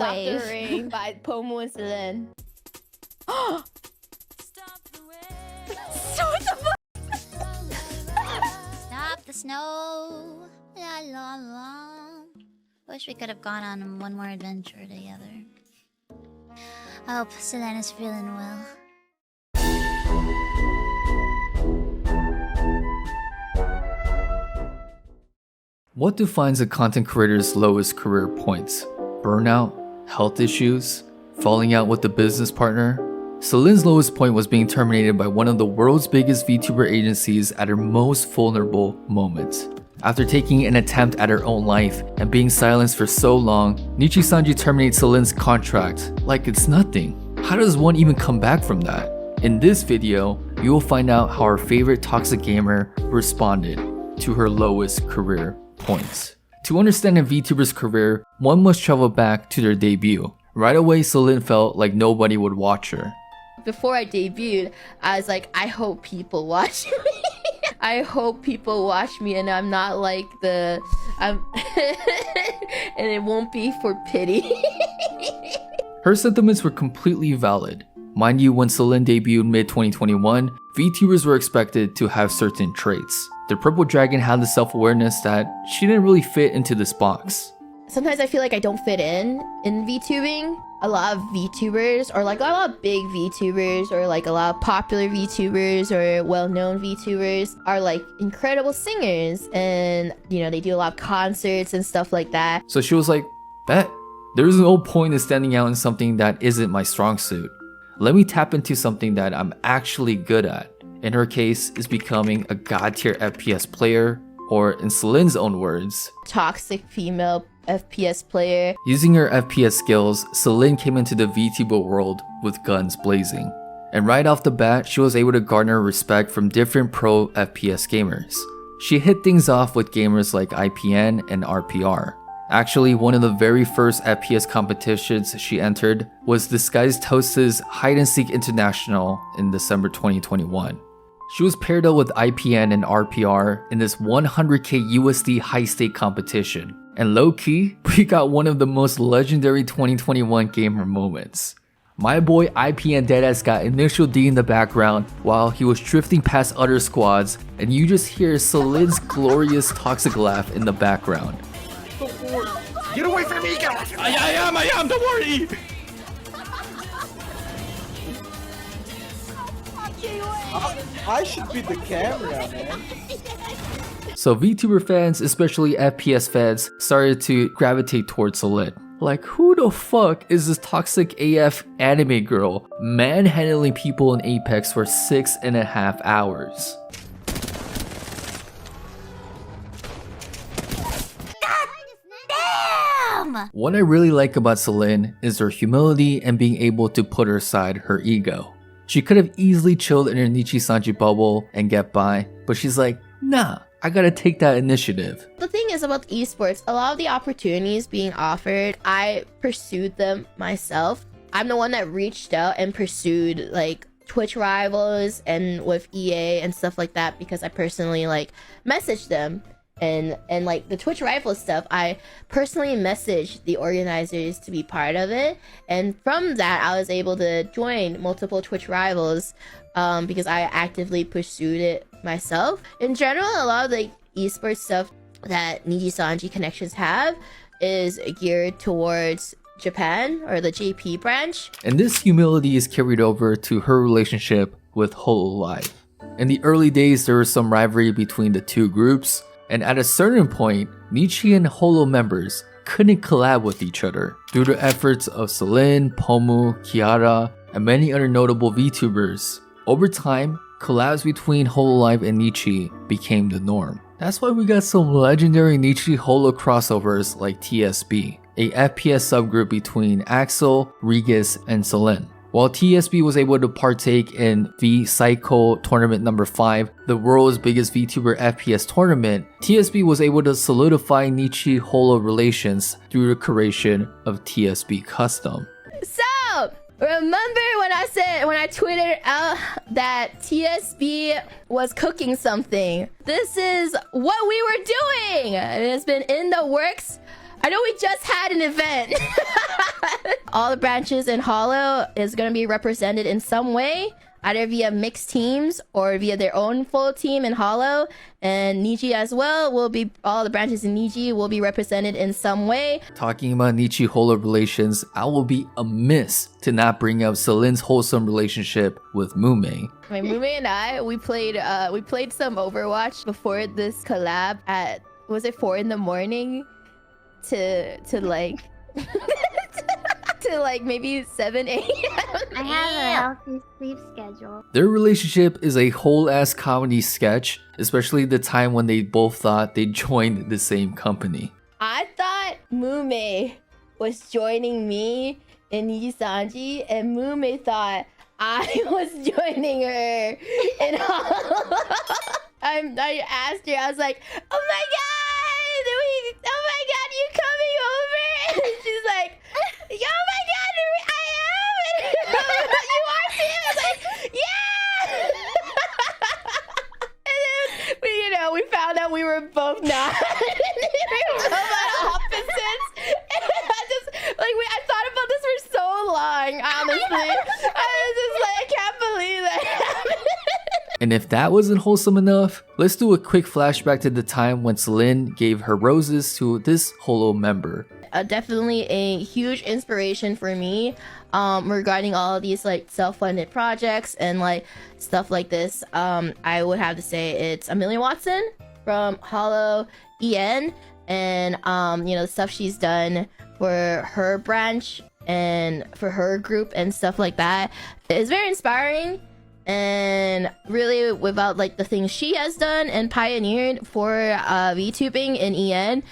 Stop the wave. Rain by Pomu and Selen. Stop the snow. La la la. Wish we could have gone on one more adventure together. I hope Selen is feeling well. What defines a content creator's lowest career points? Burnout? Health issues? Falling out with a business partner? Selen's lowest point was being terminated by one of the world's biggest VTuber agencies at her most vulnerable moments. After taking an attempt at her own life and being silenced for so long, Nichi-sanji terminates Selen's contract like it's nothing. How does one even come back from that? In this video, you will find out how our favorite toxic gamer responded to her lowest career points. To understand a VTuber's career, one must travel back to their debut. Right away, Selen felt like nobody would watch her. Before I debuted, I was like, I hope people watch me. I hope people watch me and I'm not like and it won't be for pity. Her sentiments were completely valid. Mind you, when Selen debuted mid-2021, VTubers were expected to have certain traits. The Purple Dragon had the self-awareness that she didn't really fit into this box. Sometimes I feel like I don't fit in VTubing. A lot of VTubers, or like a lot of big VTubers, or like a lot of popular VTubers or well-known VTubers are like incredible singers, and you know, they do a lot of concerts and stuff like that. So she was like, bet, there's no point in standing out in something that isn't my strong suit. Let me tap into something that I'm actually good at. In her case, is becoming a god tier FPS player, or in Selen's own words, toxic female FPS player. Using her FPS skills, Selen came into the VTuber world with guns blazing. And right off the bat, she was able to garner respect from different pro FPS gamers. She hit things off with gamers like IPN and RPR. Actually, one of the very first FPS competitions she entered was Disguised Toast's Hide and Seek International in December 2021. She was paired up with IPN and RPR in this 100k USD high-stake competition. And low-key, we got one of the most legendary 2021 gamer moments. My boy IPN Deadass got initial D in the background while he was drifting past other squads, and you just hear Selen's glorious toxic laugh in the background. Get away from me, guys! I am, don't worry! I should be the camera, man. So VTuber fans, especially FPS fans, started to gravitate towards Selen. Like, who the fuck is this toxic AF anime girl manhandling people in Apex for 6.5 hours? What I really like about Selen is her humility and being able to put aside her ego. She could have easily chilled in her Nichi-sanji bubble and get by, but she's like, nah, I gotta take that initiative. The thing is about esports, a lot of the opportunities being offered, I pursued them myself. I'm the one that reached out and pursued like Twitch rivals and with EA and stuff like that because I personally like messaged them. And like the Twitch rival stuff, I personally messaged the organizers to be part of it, and from that I was able to join multiple Twitch rivals because I actively pursued it myself. In general, a lot of the esports stuff that Nichi-sanji Connections have is geared towards Japan or the JP branch. And this humility is carried over to her relationship with Hololive. In the early days, there was some rivalry between the two groups. And at a certain point, Nichi and Holo members couldn't collab with each other. Through the efforts of Selen, Pomu, Kiara, and many other notable VTubers, over time, collabs between Hololive and Nichi became the norm. That's why we got some legendary Nichi Holo crossovers like TSB, a FPS subgroup between Axel, Regis, and Selen. While TSB was able to partake in the Psycho Tournament number 5, the world's biggest VTuber FPS tournament, TSB was able to solidify Nichi-Holo relations through the creation of TSB Custom. So, remember when I tweeted out that TSB was cooking something? This is what we were doing! It has been in the works. I know we just had an event. All the branches in Hollow is going to be represented in some way, either via mixed teams or via their own full team in Hollow. And Niji as well will be, all the branches in Niji will be represented in some way. Talking about Nichi Holo relations, I will be amiss to not bring up Selen's wholesome relationship with Mume. My Mume and I, we played some Overwatch before this collab at, was it 4 in the morning to like to like maybe 7 a.m. I have a healthy sleep schedule. Their relationship is a whole ass comedy sketch, especially the time when they both thought they joined the same company. I thought Mume was joining me in Nijisanji, and Mume thought I was joining her. And I asked her, I was like, oh my god, you coming over? And she's like, oh my god, I am. You are too? I was like, yeah. And then we found out we were both not. We were both at opposites. And I thought about this for so long, honestly. I was just like, I can't believe that happened. And if that wasn't wholesome enough, let's do a quick flashback to the time when Selen gave her roses to this Holo member. Definitely a huge inspiration for me regarding all of these like self-funded projects and like stuff like this. I would have to say it's Amelia Watson from Hollow EN, and the stuff she's done for her branch and for her group and stuff like that is very inspiring. And really, without like the things she has done and pioneered for VTubing in EN,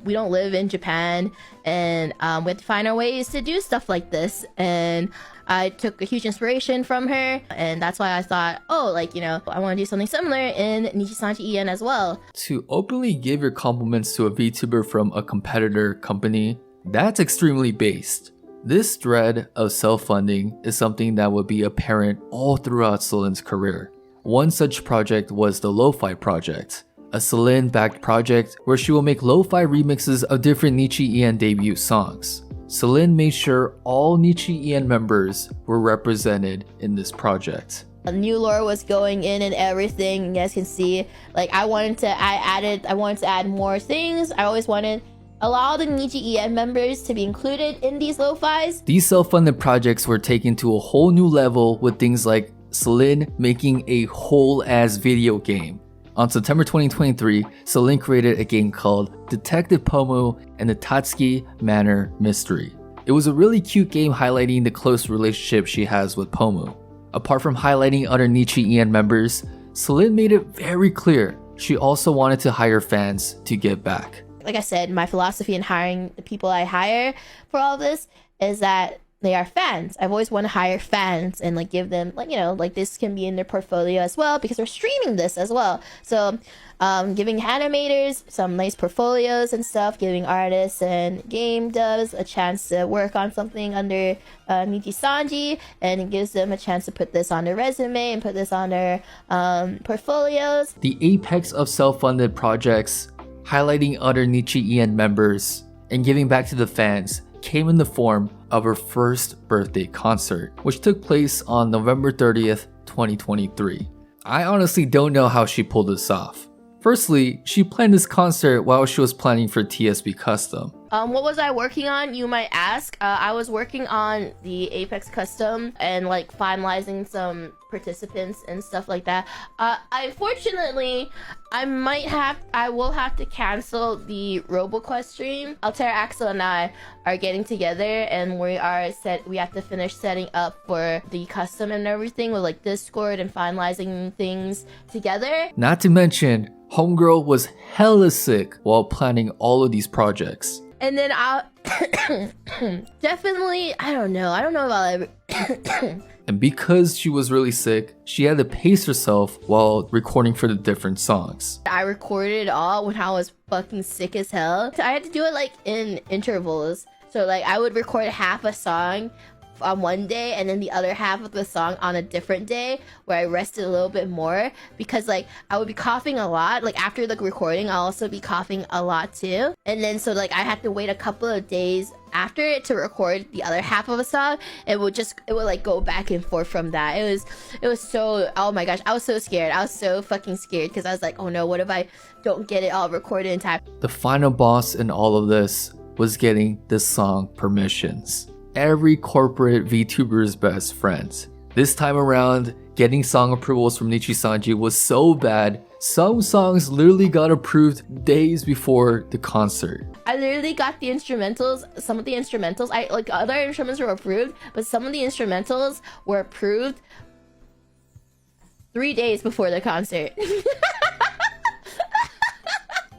we don't live in Japan, and we have to find our ways to do stuff like this. And I took a huge inspiration from her, and that's why I thought, I want to do something similar in Nijisanji EN as well. To openly give your compliments to a VTuber from a competitor company, that's extremely based. This thread of self-funding is something that would be apparent all throughout Selen's career. One such project was the Lo-Fi project, a Selen-backed project where she will make lo-fi remixes of different Nichi EN debut songs. Selen made sure all Nichi EN members were represented in this project. New lore was going in and everything. You guys can see, like, I wanted to add more things. I always wanted allow the Nichi EN members to be included in these lo-fis. These self-funded projects were taken to a whole new level with things like Selen making a whole-ass video game. On September 2023, Selen created a game called Detective Pomu and the Tatsuki Manor Mystery. It was a really cute game highlighting the close relationship she has with Pomu. Apart from highlighting other Nichi EN members, Selen made it very clear she also wanted to hire fans to give back. Like I said, my philosophy in hiring the people I hire for all this is that they are fans. I've always wanted to hire fans and like give them like this can be in their portfolio as well, because we're streaming this as well. So giving animators some nice portfolios and stuff, giving artists and game devs a chance to work on something under Nijisanji, and it gives them a chance to put this on their resume and put this on their portfolios. The apex of self-funded projects, highlighting other Nichi EN members, and giving back to the fans came in the form of her first birthday concert, which took place on November 30th, 2023. I honestly don't know how she pulled this off. Firstly, she planned this concert while she was planning for TSB Custom. What was I working on, you might ask? I was working on the Apex Custom and like finalizing some participants and stuff like that. Unfortunately, I will have to cancel the RoboQuest stream. Altera Axel and I are getting together, and we have to finish setting up for the custom and everything with like Discord and finalizing things together. Not to mention, Homegirl was hella sick while planning all of these projects. And then I'll definitely, I don't know about And because she was really sick, she had to pace herself while recording for the different songs. I recorded it all when I was fucking sick as hell. I had to do it like in intervals. So like I would record half a song on one day and then the other half of the song on a different day where I rested a little bit more, because like I would be coughing a lot. Like after the recording, I'll also be coughing a lot too. And then so like I had to wait a couple of days after it to record the other half of a song, it would like go back and forth from that. It was so, oh my gosh, I was so scared. I was so fucking scared because I was like, oh no, what if I don't get it all recorded in time? The final boss in all of this was getting the song permissions. Every corporate VTuber's best friend. This time around, getting song approvals from Nichi-sanji was so bad, some songs literally got approved days before the concert. I literally got the instrumentals, some of the instrumentals, like other instruments were approved, but some of the instrumentals were approved 3 days before the concert.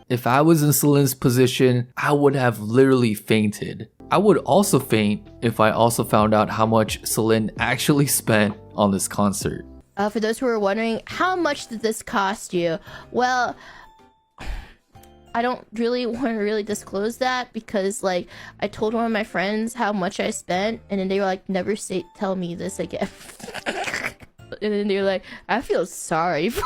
If I was in Selen's position, I would have literally fainted. I would also faint if I also found out how much Selen actually spent on this concert. For those who are wondering, how much did this cost you? Well, I don't really want to really disclose that because like I told one of my friends how much I spent and then they were like, never tell me this again. And then they were like, I feel sorry for you.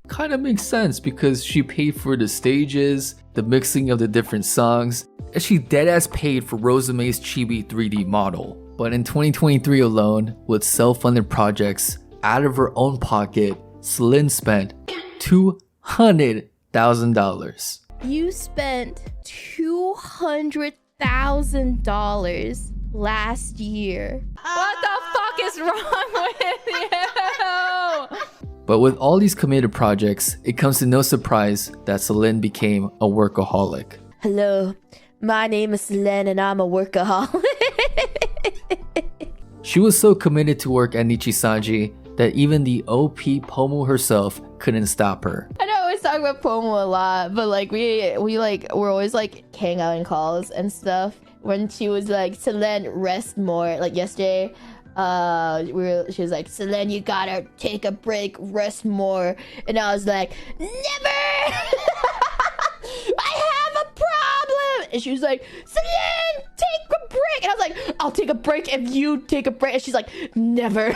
Kind of makes sense because she paid for the stages, the mixing of the different songs, and she deadass paid for Rosame's Chibi 3D model. But in 2023 alone, with self-funded projects out of her own pocket, Selen spent $200,000. You spent $200,000 last year. What the fuck is wrong with you? But with all these committed projects, it comes to no surprise that Selen became a workaholic. Hello, my name is Selen and I'm a workaholic. She was so committed to work at Nichi-sanji that even the OP Pomu herself couldn't stop her. I know I always talk about Pomu a lot, but like we're always like hang out in calls and stuff. When she was like, Selen, rest more, like yesterday, she was like, Selen, you gotta take a break, rest more. And I was like, never! I have a problem! And she was like, Selen, take a break! And I was like, I'll take a break if you take a break. And she's like, never.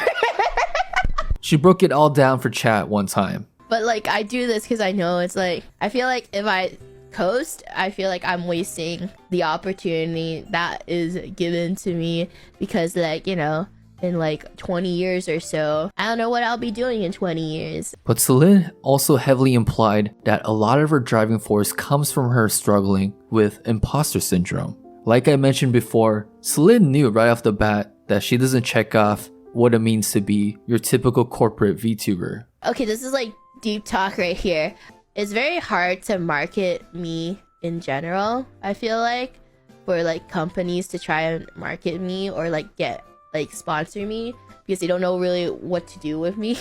She broke it all down for chat one time. But like, I do this because I know it's like, I feel like if I coast, I feel like I'm wasting the opportunity that is given to me because like, you know, in like 20 years or so, I don't know what I'll be doing in 20 years. But Selen also heavily implied that a lot of her driving force comes from her struggling with imposter syndrome. Like I mentioned before, Selen knew right off the bat that she doesn't check off what it means to be your typical corporate VTuber. Okay, this is like deep talk right here. It's very hard to market me in general, I feel like, for like companies to try and market me or like get like sponsor me because they don't know really what to do with me.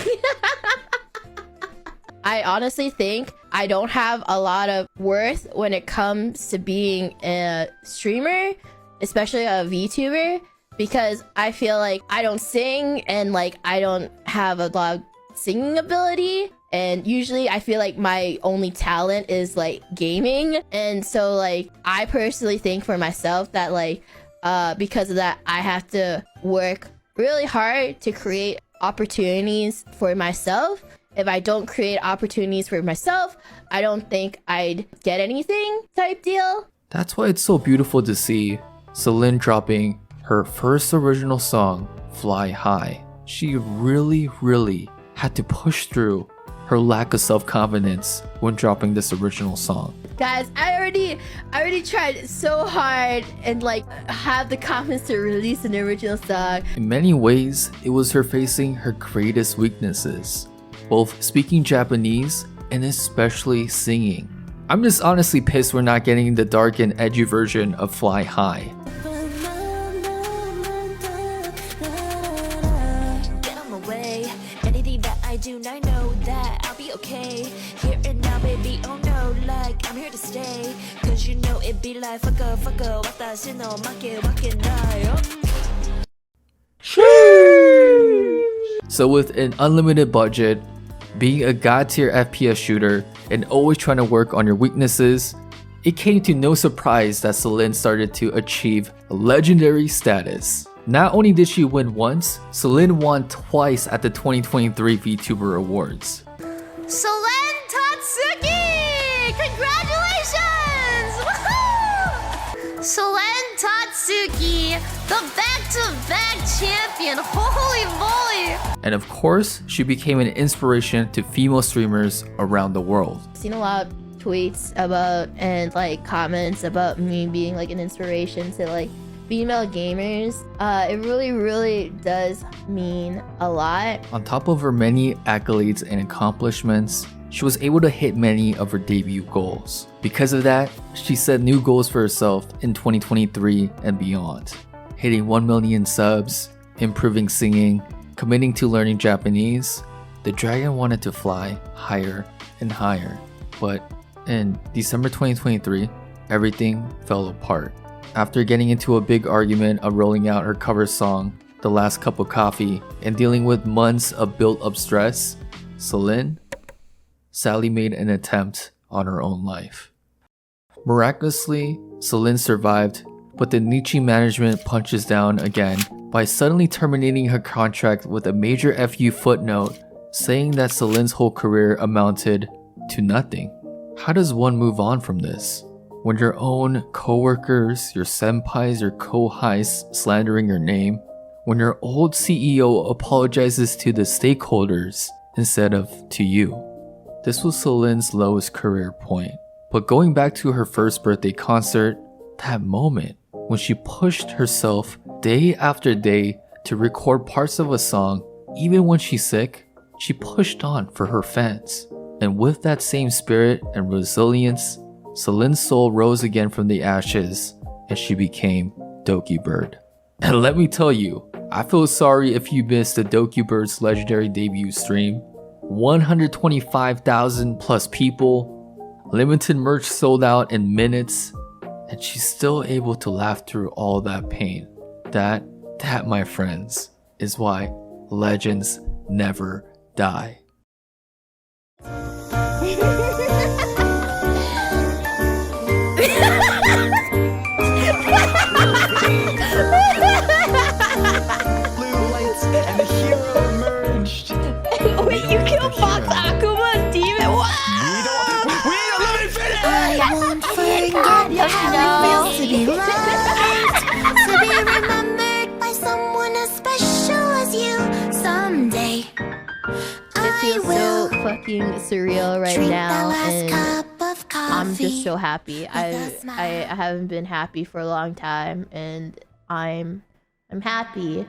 I honestly think I don't have a lot of worth when it comes to being a streamer, especially a VTuber, because I feel like I don't sing and like I don't have a lot of singing ability. And usually I feel like my only talent is like gaming. And so like I personally think for myself that like because of that, I have to work really hard to create opportunities for myself. If I don't create opportunities for myself, I don't think I'd get anything type deal. That's why it's so beautiful to see Selen dropping her first original song, Fly High. She really had to push through her lack of self-confidence when dropping this original song. Guys, I already tried so hard and like have the confidence to release an original song. In many ways, it was her facing her greatest weaknesses, both speaking Japanese and especially singing. I'm just honestly pissed we're not getting the dark and edgy version of Fly High. Get on my way. Anything that I do, I know that I'll be okay. Here and now, baby, oh no, like I'm here to stay. Cause you know it be like fucker, watashi no make wakenai. So with an unlimited budget, being a god tier FPS shooter, and always trying to work on your weaknesses, it came to no surprise that Selen started to achieve legendary status. Not only did she win once, Selen won twice at the 2023 VTuber Awards. Selen Tatsuki! Congratulations! Woohoo! Selen Tatsuki, the back-to-back champion. Holy moly! And of course, she became an inspiration to female streamers around the world. I've seen a lot of tweets about and like comments about me being like an inspiration to like female gamers. It really does mean a lot. On top of her many accolades and accomplishments, she was able to hit many of her debut goals. Because of that, she set new goals for herself in 2023 and beyond, hitting 1 million subs, improving singing, committing to learning Japanese. The dragon wanted to fly higher and higher, but in December 2023, everything fell apart. After getting into a big argument of rolling out her cover song, The Last Cup of Coffee, and dealing with months of built-up stress, Selen sadly made an attempt on her own life. Miraculously, Selen survived, but the Nichi management punches down again by suddenly terminating her contract with a major FU footnote saying that Selen's whole career amounted to nothing. How does one move on from this? When your own coworkers, your senpais, your kohais slandering your name? When your old CEO apologizes to the stakeholders instead of to you? This was Selen's lowest career point. But going back to her first birthday concert, that moment when she pushed herself day after day to record parts of a song, even when she's sick, she pushed on for her fans. And with that same spirit and resilience, Selen's soul rose again from the ashes and she became Dokibird. And let me tell you, I feel sorry if you missed the Dokibird's legendary debut stream. 125,000 plus people, limited merch sold out in minutes, and she's still able to laugh through all that pain. That, my friends, is why legends never die. Blue lights and the hero emerged. Wait, you killed Fox Akuma's demon? What? We don't let me finish! I won't forget how it feels to be loved, to be remembered by someone as special as you someday. It feels so fucking surreal right now, and I'm just so happy. I haven't been happy for a long time, and I'm happy.